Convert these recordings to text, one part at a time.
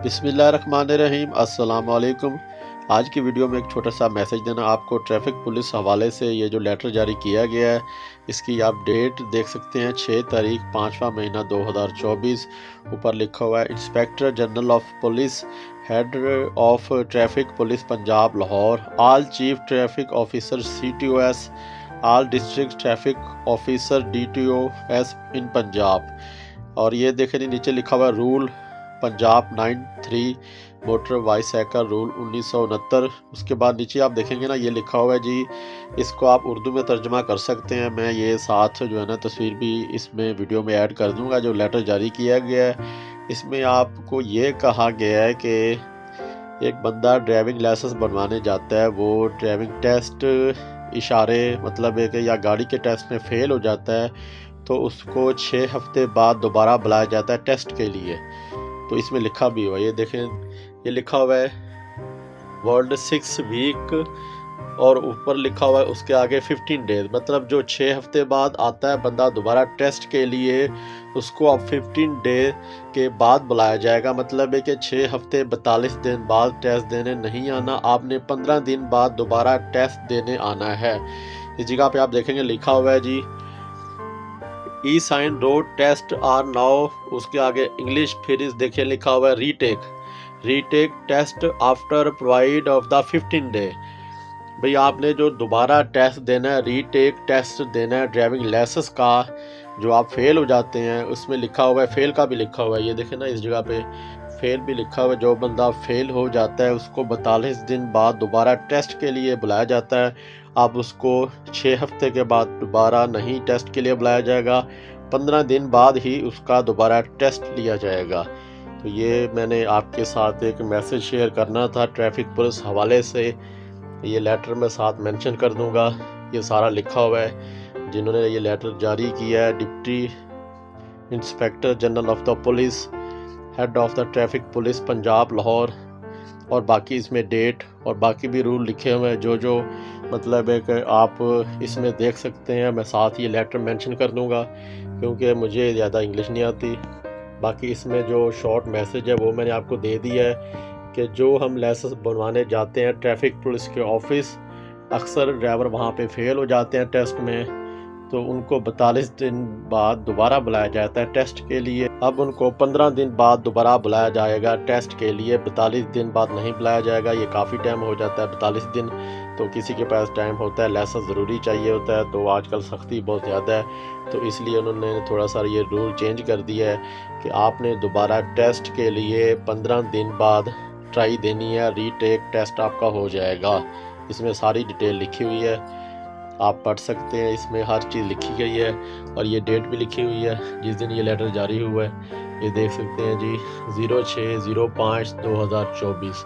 बिस्मिल्लाहिर्रहमानिर्रहीम। अस्सलाम वालेकुम। आज की वीडियो में एक छोटा सा मैसेज देना आपको ट्रैफिक पुलिस हवाले से। ये जो लेटर जारी किया गया है इसकी आप डेट देख सकते हैं, 6 तारीख 5वां महीना 2024। ऊपर लिखा हुआ है inspector general of police, head of traffic police Punjab Lahore, all chief traffic officer CTOS, all district traffic officer DTOS इन पंजाब। और ये देखें नीचे लिखा हुआ है rule Punjab 93 motor bicycle rule 1969। उसके बाद नीचे आप देखेंगे ना, ये लिखा हुआ है जी, इसको आप उर्दू में तर्जमा कर सकते हैं। मैं ये साथ जो है ना तस्वीर भी इसमें वीडियो में ऐड कर दूंगा। जो लेटर जारी किया गया है इसमें आपको ये कहा गया है कि एक बंदा ड्राइविंग लाइसेंस बनवाने जाता है, वो ड्राइविंग टेस्ट इशारे मतलब है कि या गाड़ी के टेस्ट में फ़ेल हो जाता है तो उसको 6 हफ्ते बाद दोबारा बुलाया जाता है टेस्ट के लिए। तो इसमें लिखा भी हुआ है, ये देखें, ये लिखा हुआ है वर्ल्ड 6 वीक और ऊपर लिखा हुआ है उसके आगे 15 डेज। मतलब जो 6 हफ्ते बाद आता है बंदा दोबारा टेस्ट के लिए, उसको अब 15 डे के बाद बुलाया जाएगा। मतलब है कि 6 हफ्ते 42 दिन बाद टेस्ट देने नहीं आना, आपने 15 दिन बाद दोबारा टेस्ट देने आना है। इस जगह पे आप देखेंगे लिखा हुआ है जी, E sign road test are now, उसके आगे इंग्लिश फिर इस देखिए लिखा हुआ है retake test after provide of the 15 day. भाई आपने जो दोबारा टेस्ट देना है, रीटेक टेस्ट देना है ड्राइविंग लाइसेंस का, जो आप फेल हो जाते हैं उसमें लिखा हुआ है, फेल का भी लिखा हुआ है, ये देखें ना इस जगह पे फेल भी लिखा हुआ है। जो बंदा फेल हो जाता है उसको 42 दिन बाद दोबारा टेस्ट के लिए बुलाया जाता है। अब उसको 6 हफ्ते के बाद दोबारा नहीं टेस्ट के लिए बुलाया जाएगा, 15 दिन बाद ही उसका दोबारा टेस्ट लिया जाएगा। तो ये मैंने आपके साथ एक मैसेज शेयर करना था ट्रैफिक पुलिस हवाले से। ये लेटर मैं साथ मेंशन कर दूंगा, ये सारा लिखा हुआ है। जिन्होंने ये लेटर जारी किया है deputy inspector general of the police, head of the traffic police Punjab Lahore, और बाकी इसमें डेट और बाकी भी रूल लिखे हुए हैं जो मतलब है कि आप इसमें देख सकते हैं। मैं साथ ये लेटर मेंशन कर दूंगा क्योंकि मुझे ज़्यादा इंग्लिश नहीं आती। बाकी इसमें जो शॉर्ट मैसेज है वो मैंने आपको दे दिया है कि जो हम लाइसेंस बनवाने जाते हैं ट्रैफिक पुलिस के ऑफिस, अक्सर ड्राइवर वहाँ पे फेल हो जाते हैं टेस्ट में, तो उनको 42 दिन बाद दोबारा बुलाया जाता है टेस्ट के लिए। अब उनको 15 दिन बाद दोबारा बुलाया जाएगा टेस्ट के लिए, 42 दिन बाद नहीं बुलाया जाएगा। ये काफ़ी टाइम हो जाता है 42 दिन, तो किसी के पास टाइम होता है, लाइसेंस ज़रूरी चाहिए होता है, तो आजकल सख्ती बहुत ज़्यादा है, तो इसलिए उन्होंने थोड़ा सा ये रूल चेंज कर दिया है कि आपने दोबारा टेस्ट के लिए 15 दिन बाद ट्राई देनी है, रीटेक टेस्ट आपका हो जाएगा। इसमें सारी डिटेल लिखी हुई है, आप पढ़ सकते हैं, इसमें हर चीज़ लिखी गई है और ये डेट भी लिखी हुई है जिस दिन ये लेटर जारी हुआ है। ये देख सकते हैं जी 06/05/2024।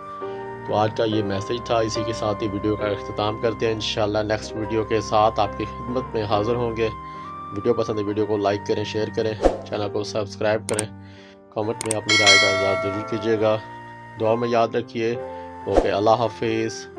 तो आज का ये मैसेज था। इसी के साथ ही वीडियो का अख्ताम करते हैं। इंशाल्लाह नेक्स्ट वीडियो के साथ आपकी खिदमत में हाज़िर होंगे। वीडियो पसंद है वीडियो को लाइक करें, शेयर करें, चैनल को सब्सक्राइब करें, कमेंट में अपनी राय का इज़हार ज़रूर कीजिएगा। दुआ में याद रखिए। ओके, अल्लाह हाफिज़।